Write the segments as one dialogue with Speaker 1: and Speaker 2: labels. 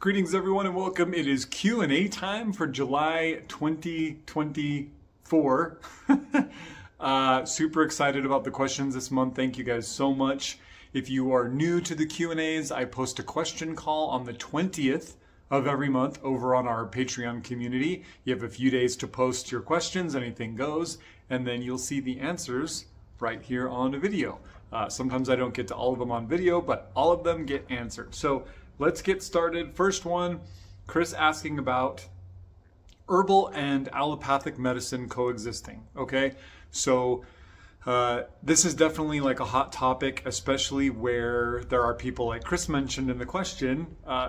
Speaker 1: Greetings everyone and welcome. It is Q&A time for July 2024. Super excited about the questions this month. Thank you guys so much. If you are new to the Q&As, I post a question call on the 20th of every month over on our Patreon community. You have a few days to post your questions, anything goes, and then you'll see the answers right here on a video. Sometimes I don't get to all of them on video, but all of them get answered. So let's get started. First one, Chris asking about herbal and allopathic medicine coexisting. Okay, so this is definitely like a hot topic, especially where there are people like Chris mentioned in the question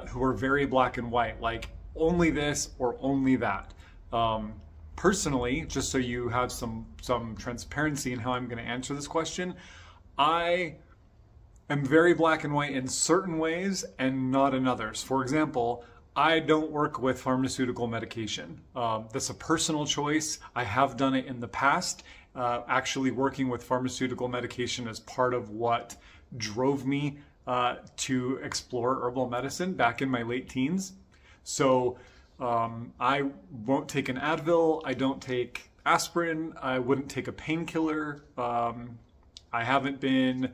Speaker 1: who are very black and white, like only this or only that. Personally, just so you have some transparency in how I'm going to answer this question, I am very black and white in certain ways and not in others. For example, I don't work with pharmaceutical medication. That's a personal choice. I have done it in the past. Actually working with pharmaceutical medication is part of what drove me to explore herbal medicine back in my late teens. So I won't take an Advil. I don't take aspirin. I wouldn't take a painkiller. I haven't been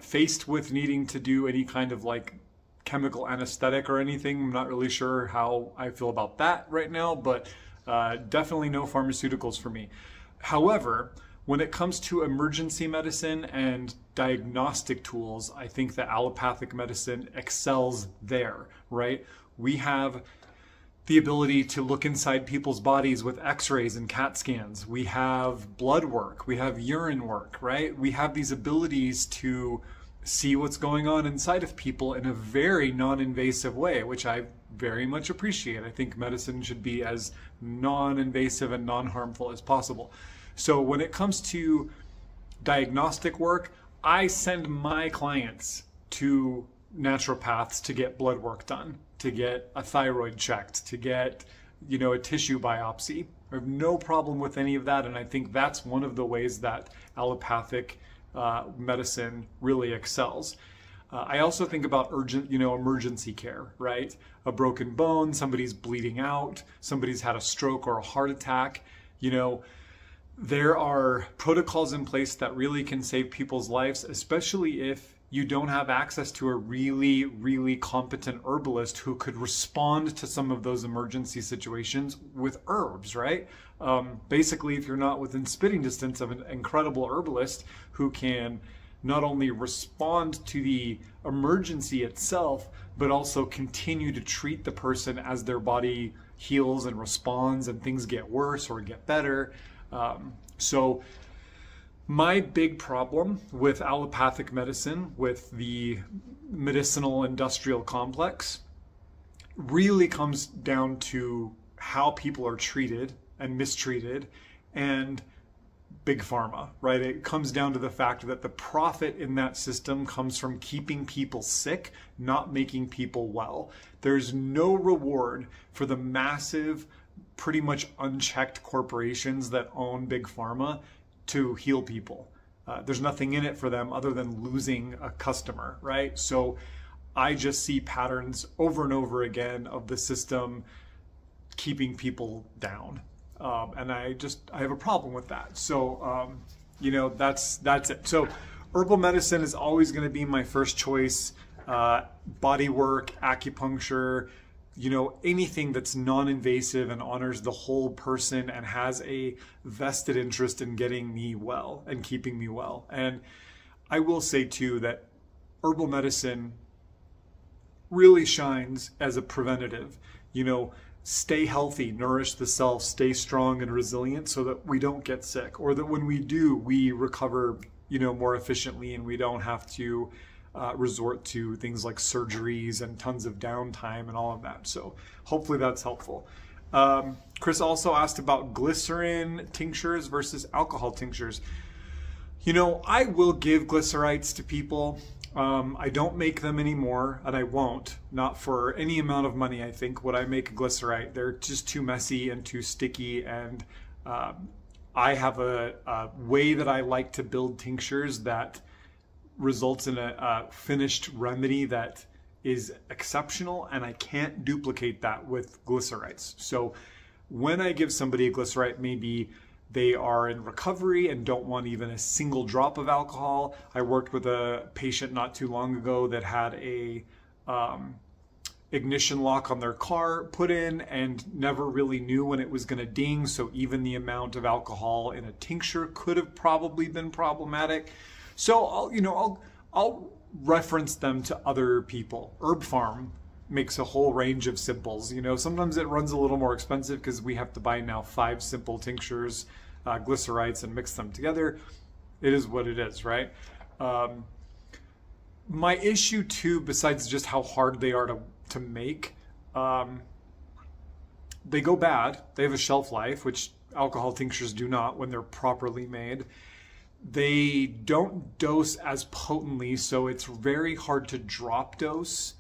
Speaker 1: faced with needing to do any kind of like chemical anesthetic or anything. I'm not really sure how I feel about that right now, but definitely no pharmaceuticals for me. However, when it comes to emergency medicine and diagnostic tools, I think that allopathic medicine excels there, right? We have the ability to look inside people's bodies with x-rays and CAT scans. We have blood work, we have urine work, right? We have these abilities to see what's going on inside of people in a very non-invasive way, which I very much appreciate. I think medicine should be as non-invasive and non-harmful as possible. So when it comes to diagnostic work, I send my clients to naturopaths to get blood work done, to get a thyroid checked, to get, a tissue biopsy. I have no problem with any of that, and I think that's one of the ways that allopathic medicine really excels. I also think about emergency care, right? A broken bone, somebody's bleeding out, somebody's had a stroke or a heart attack. There are protocols in place that really can save people's lives, especially if you don't have access to a really, really competent herbalist who could respond to some of those emergency situations with herbs, right? Basically, if you're not within spitting distance of an incredible herbalist who can not only respond to the emergency itself, but also continue to treat the person as their body heals and responds and things get worse or get better. So my big problem with allopathic medicine, with the medicinal industrial complex, really comes down to how people are treated and mistreated and big pharma, right? It comes down to the fact that the profit in that system comes from keeping people sick, not making people well. There's no reward for the massive, pretty much unchecked corporations that own big pharma to heal people. There's nothing in it for them other than losing a customer, right? So I just see patterns over and over again of the system keeping people down. And I have a problem with that. So, that's it. So herbal medicine is always going to be my first choice. Body work, acupuncture, anything that's non-invasive and honors the whole person and has a vested interest in getting me well and keeping me well. And I will say too that herbal medicine really shines as a preventative. Stay healthy, nourish the self, stay strong and resilient so that we don't get sick, or that when we do, we recover, more efficiently and we don't have to resort to things like surgeries and tons of downtime and all of that. So hopefully that's helpful. Chris also asked about glycerin tinctures versus alcohol tinctures. I will give glycerites to people. I don't make them anymore, and I won't, not for any amount of money. I think would I make a glycerite, they're just too messy and too sticky, and I have a way that I like to build tinctures that results in a finished remedy that is exceptional, and I can't duplicate that with glycerites. So when I give somebody a glycerite, maybe they are in recovery and don't want even a single drop of alcohol. I worked with a patient not too long ago that had a ignition lock on their car put in and never really knew when it was going to ding. So even the amount of alcohol in a tincture could have probably been problematic. So I'll reference them to other people. Herb Farm makes a whole range of simples. Sometimes it runs a little more expensive because we have to buy now 5 simple tinctures, glycerites, and mix them together. It is what it is, right? My issue too, besides just how hard they are to make, they go bad. They have a shelf life, which alcohol tinctures do not when they're properly made. They don't dose as potently, so it's very hard to drop dose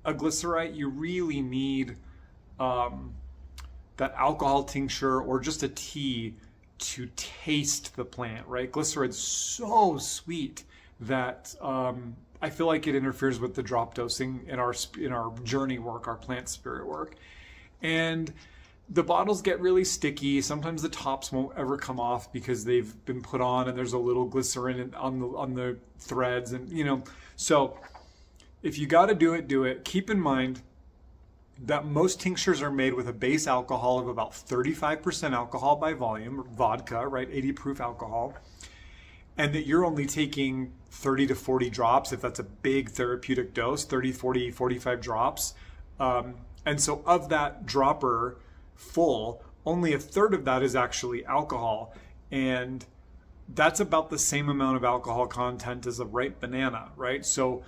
Speaker 1: a glycerite. You really need that alcohol tincture or just a tea to taste the plant, right? Glycerite's so sweet that I feel like it interferes with the drop dosing in our journey work, our plant spirit work. And the bottles get really sticky. Sometimes the tops won't ever come off because they've been put on and there's a little glycerin on the threads, and so if you got to do it. Keep in mind that most tinctures are made with a base alcohol of about 35% alcohol by volume, vodka, right? 80 proof alcohol. And that you're only taking 30 to 40 drops, if that's a big therapeutic dose, 30, 40, 45 drops. And so of that dropper full, only a third of that is actually alcohol. And that's about the same amount of alcohol content as a ripe banana, right? So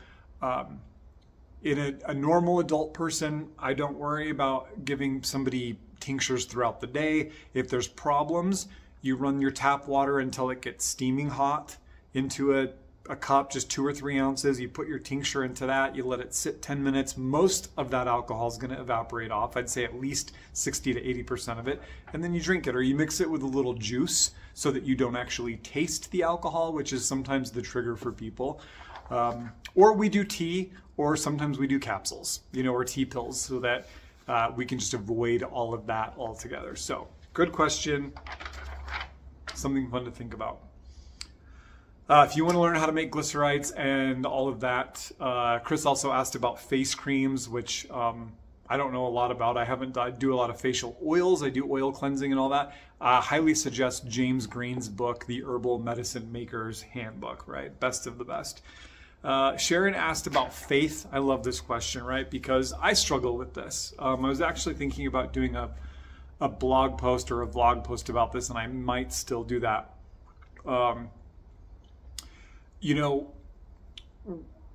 Speaker 1: in a normal adult person, I don't worry about giving somebody tinctures throughout the day. If there's problems, you run your tap water until it gets steaming hot into a cup, just 2 or 3 ounces. You put your tincture into that, you let it sit 10 minutes. Most of that alcohol is going to evaporate off. I'd say at least 60 to 80% of it. And then you drink it, or you mix it with a little juice so that you don't actually taste the alcohol, which is sometimes the trigger for people. Or we do tea, or sometimes we do capsules, or tea pills, so that we can just avoid all of that altogether. So good question. Something fun to think about. If you want to learn how to make glycerites and all of that, Chris also asked about face creams, which I don't know a lot about. I do a lot of facial oils. I do oil cleansing and all that. Highly suggest James Green's book, The Herbal Medicine Maker's Handbook, right? Best of the best. Sharon asked about faith. I love this question, right? Because I struggle with this. I was actually thinking about doing a blog post or a vlog post about this, and I might still do that.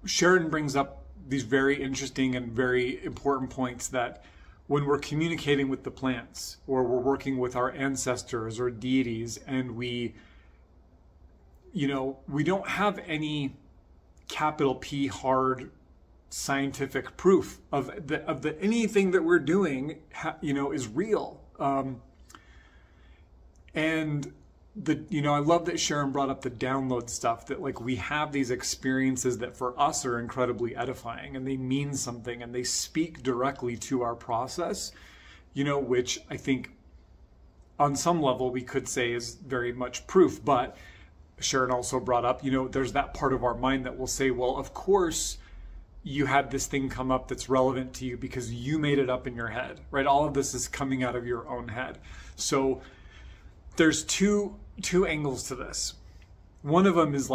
Speaker 1: Sharon brings up these very interesting and very important points that when we're communicating with the plants, or we're working with our ancestors or deities, and we don't have any capital P hard scientific proof of anything that we're doing, is real. And I love that Sharon brought up the download stuff, that we have these experiences that for us are incredibly edifying, and they mean something, and they speak directly to our process, which I think on some level we could say is very much proof. But Sharon also brought up, there's that part of our mind that will say, well, of course you had this thing come up that's relevant to you because you made it up in your head, right? All of this is coming out of your own head. So there's two angles to this. One of them is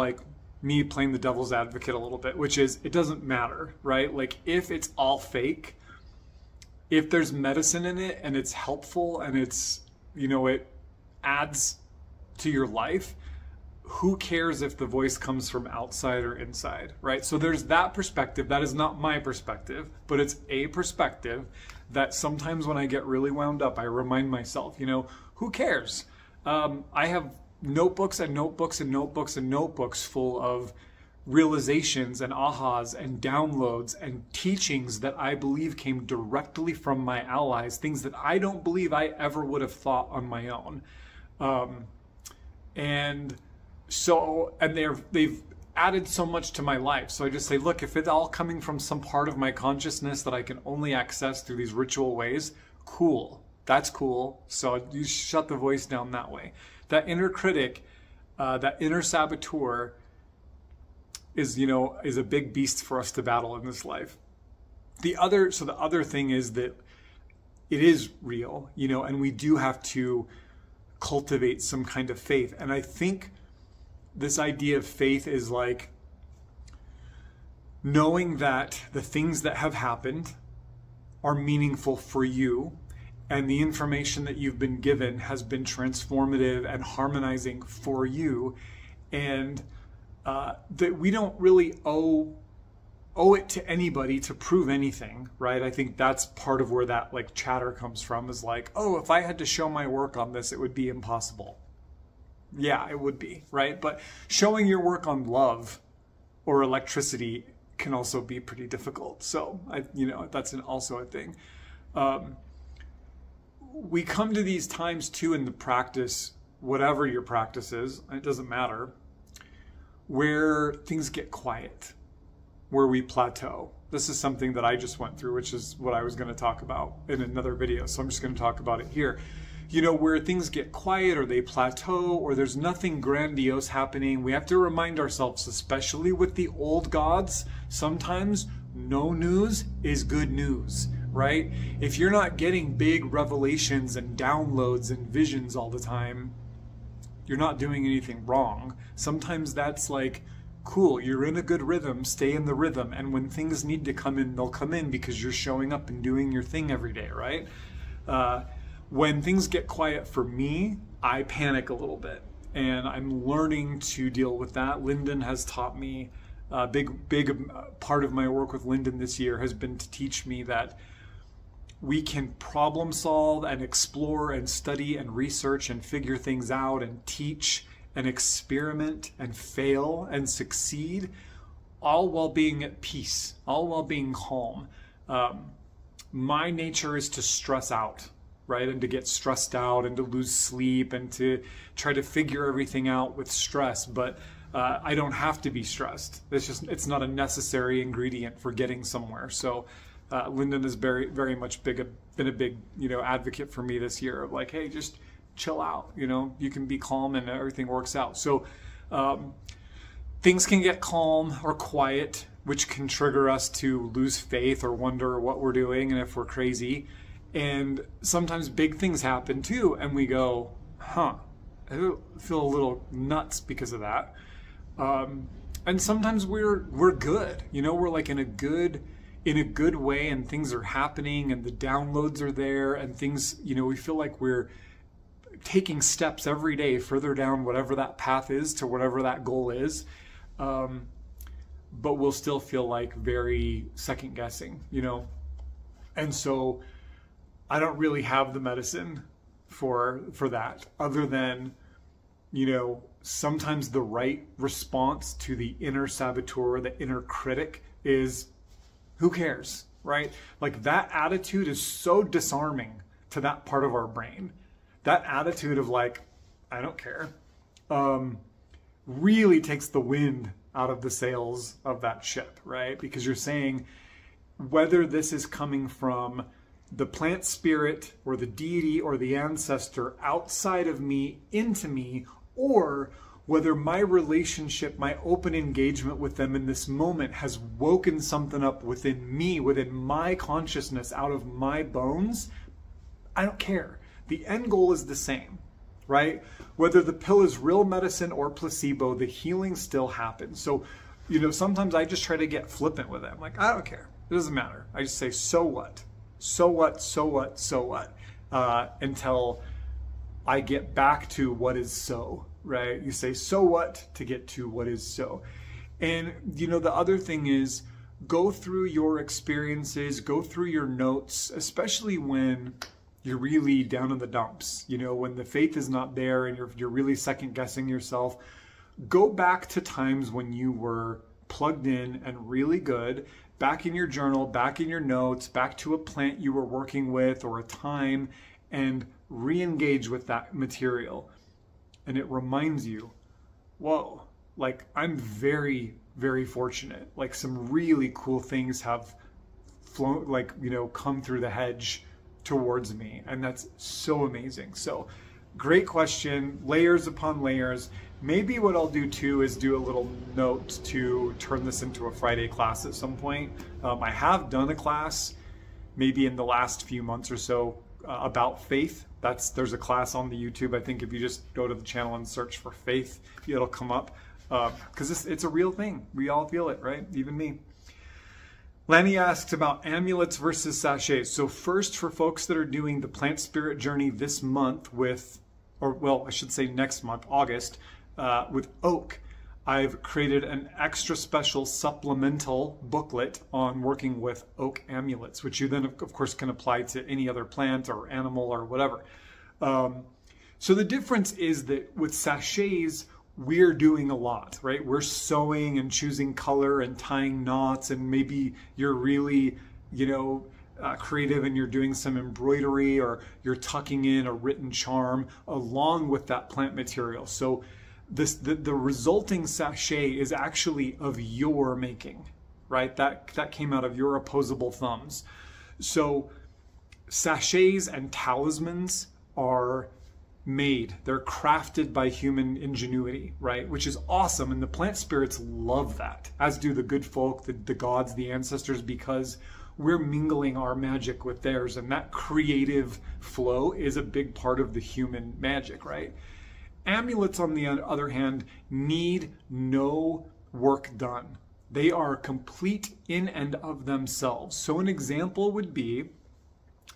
Speaker 1: me playing the devil's advocate a little bit, which is it doesn't matter, right? If it's all fake, if there's medicine in it and it's helpful and it's, it adds to your life, who cares if the voice comes from outside or inside, right? So there's that perspective. That is not my perspective, but it's a perspective that sometimes when I get really wound up, I remind myself, who cares? I have notebooks and notebooks and notebooks and notebooks full of realizations and ahas and downloads and teachings that I believe came directly from my allies, things that I don't believe I ever would have thought on my own. And they've added so much to my life. So I just say, look, if it's all coming from some part of my consciousness that I can only access through these ritual ways, cool. That's cool. So you shut the voice down that way. That inner critic, that inner saboteur is a big beast for us to battle in this life. The other thing is that it is real, and we do have to cultivate some kind of faith. And I think this idea of faith is like knowing that the things that have happened are meaningful for you, and the information that you've been given has been transformative and harmonizing for you, and that we don't really owe it to anybody to prove anything, right? I think that's part of where that like chatter comes from, is like, oh, if I had to show my work on this, it would be impossible. Yeah, it would be, right? But showing your work on love or electricity can also be pretty difficult. So that's also a thing. We come to these times too in the practice, whatever your practice is, it doesn't matter, where things get quiet, where we plateau. This is something that I just went through, which is what I was going to talk about in another video. So I'm just going to talk about it here. Where things get quiet or they plateau or there's nothing grandiose happening. We have to remind ourselves, especially with the old gods, sometimes no news is good news, right? If you're not getting big revelations and downloads and visions all the time, you're not doing anything wrong. Sometimes that's like, cool, you're in a good rhythm, stay in the rhythm. And when things need to come in, they'll come in because you're showing up and doing your thing every day, right? When things get quiet for me, I panic a little bit, and I'm learning to deal with that. Lyndon has taught me, a big part of my work with Lyndon this year has been to teach me that we can problem solve and explore and study and research and figure things out and teach and experiment and fail and succeed, all while being at peace, all while being calm. My nature is to stress out, right? And to get stressed out and to lose sleep and to try to figure everything out with stress. But I don't have to be stressed. It's not a necessary ingredient for getting somewhere. So Lyndon has very, very much been a big, advocate for me this year of like, hey, just chill out, you can be calm and everything works out. So things can get calm or quiet, which can trigger us to lose faith or wonder what we're doing and if we're crazy. And sometimes big things happen too, and we go, I feel a little nuts because of that. And sometimes we're good, we're like in a good way, and things are happening and the downloads are there, and things, we feel like we're taking steps every day further down whatever that path is to whatever that goal is. But we'll still feel like very second guessing, And so I don't really have the medicine for that, other than, sometimes the right response to the inner saboteur, the inner critic, is who cares, right? Like that attitude is so disarming to that part of our brain. That attitude of like, I don't care, really takes the wind out of the sails of that ship, right? Because you're saying, whether this is coming from the plant spirit or the deity or the ancestor outside of me into me, or whether my relationship, my open engagement with them in this moment has woken something up within me, within my consciousness, out of my bones, I don't care. The end goal is the same, right? Whether the pill is real medicine or placebo, the healing still happens. So, sometimes I just try to get flippant with it. I'm like, I don't care. It doesn't matter. I just say, so what? So what, so what, so what? Until I get back to what is so, right? You say, so what, to get to what is so. And, the other thing is, go through your experiences, go through your notes, especially when you're really down in the dumps, when the faith is not there and you're really second guessing yourself. Go back to times when you were plugged in and really good, back in your journal, back in your notes, back to a plant you were working with or a time, and re-engage with that material. And it reminds you, whoa, like I'm very, very fortunate. Like some really cool things have flown, like, you know, come through the hedge towards me. And that's so amazing. So great question, layers upon layers. Maybe what I'll do too is do a little note to turn this into a Friday class at some point. I have done a class maybe in the last few months or so about faith. There's a class on the YouTube. I think if you just go to the channel and search for faith, it'll come up, because it's a real thing. We all feel it, right? Even me. Lanny asks about amulets versus sachets. So first, for folks that are doing the plant spirit journey this month with, or well, I should say next month, August, with oak, I've created an extra special supplemental booklet on working with oak amulets, which you then, of course, can apply to any other plant or animal or whatever. So the difference is that with sachets, we're doing a lot, right? We're sewing and choosing color and tying knots, and maybe you're really, you know, creative and you're doing some embroidery, or you're tucking in a written charm along with that plant material. So the resulting sachet is actually of your making, right? That came out of your opposable thumbs. So sachets and talismans are made, they're crafted by human ingenuity, right? Which is awesome, and the plant spirits love that, as do the good folk, the gods, the ancestors, because we're mingling our magic with theirs, and that creative flow is a big part of the human magic, right? Amulets, on the other hand, need no work done. They are complete in and of themselves. So an example would be,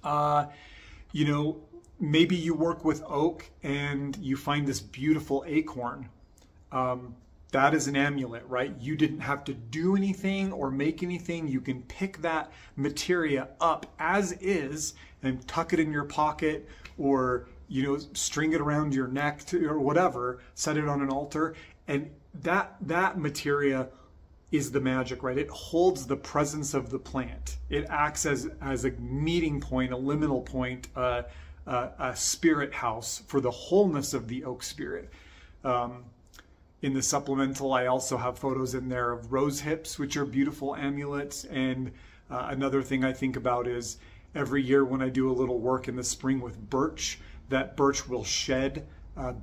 Speaker 1: you know, maybe you work with oak and you find this beautiful acorn. That is an amulet, right? You didn't have to do anything or make anything. You can pick that materia up as is and tuck it in your pocket, or, you know, string it around your neck or whatever, set it on an altar. And that materia is the magic, right? It holds the presence of the plant. It acts as a meeting point, a liminal point, a spirit house for the wholeness of the oak spirit. In the supplemental, I also have photos in there of rose hips, which are beautiful amulets. And another thing I think about is every year when I do a little work in the spring with birch, that birch will shed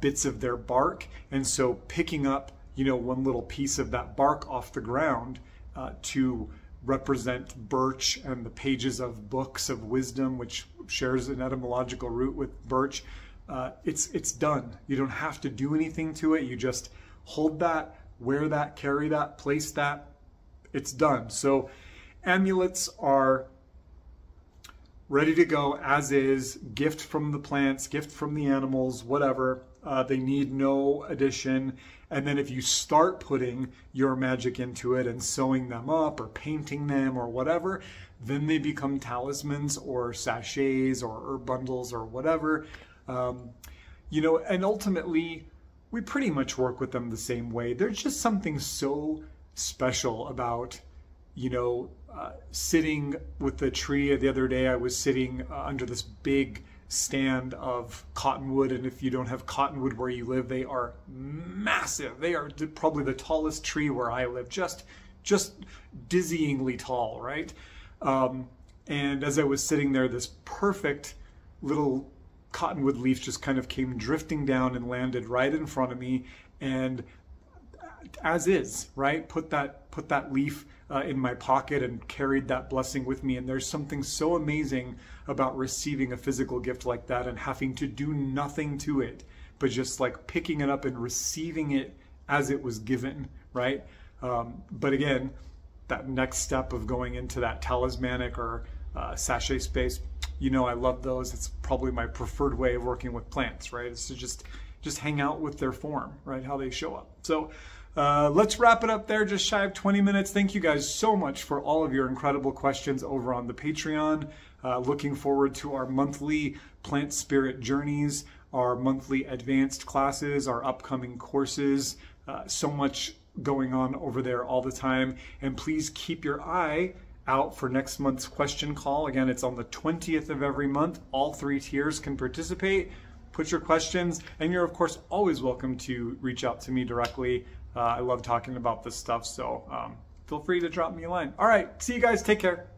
Speaker 1: bits of their bark. And so picking up, you know, one little piece of that bark off the ground to represent birch and the pages of books of wisdom, which shares an etymological root with birch, it's done. You don't have to do anything to it. You just hold that, wear that, carry that, place that. It's done. So amulets are ready to go as is, gift from the plants, gift from the animals, whatever. They need no addition. And then if you start putting your magic into it and sewing them up or painting them or whatever, then they become talismans or sachets or herb bundles or whatever. You know, and ultimately, we pretty much work with them the same way. There's just something so special about, you know, sitting with the tree. The other day I was sitting under this big stand of cottonwood, and if you don't have cottonwood where you live, they are massive. They are probably the tallest tree where I live, just dizzyingly tall, right? And as I was sitting there, this perfect little cottonwood leaf just kind of came drifting down and landed right in front of me, and as is, right? Put that leaf in my pocket and carried that blessing with me. And there's something so amazing about receiving a physical gift like that and having to do nothing to it, but just like picking it up and receiving it as it was given, right? But again, that next step of going into that talismanic or sachet space, you know, I love those. It's probably my preferred way of working with plants, right? It's to just hang out with their form, right? How they show up. So let's wrap it up there, just shy of 20 minutes. Thank you guys so much for all of your incredible questions over on the Patreon. Looking forward to our monthly plant spirit journeys, our monthly advanced classes, our upcoming courses. So much going on over there all the time. And please keep your eye out for next month's question call. Again, it's on the 20th of every month. All 3 tiers can participate. Put your questions, and you're of course always welcome to reach out to me directly I love talking about this stuff, so feel free to drop me a line. All right, see you guys. Take care.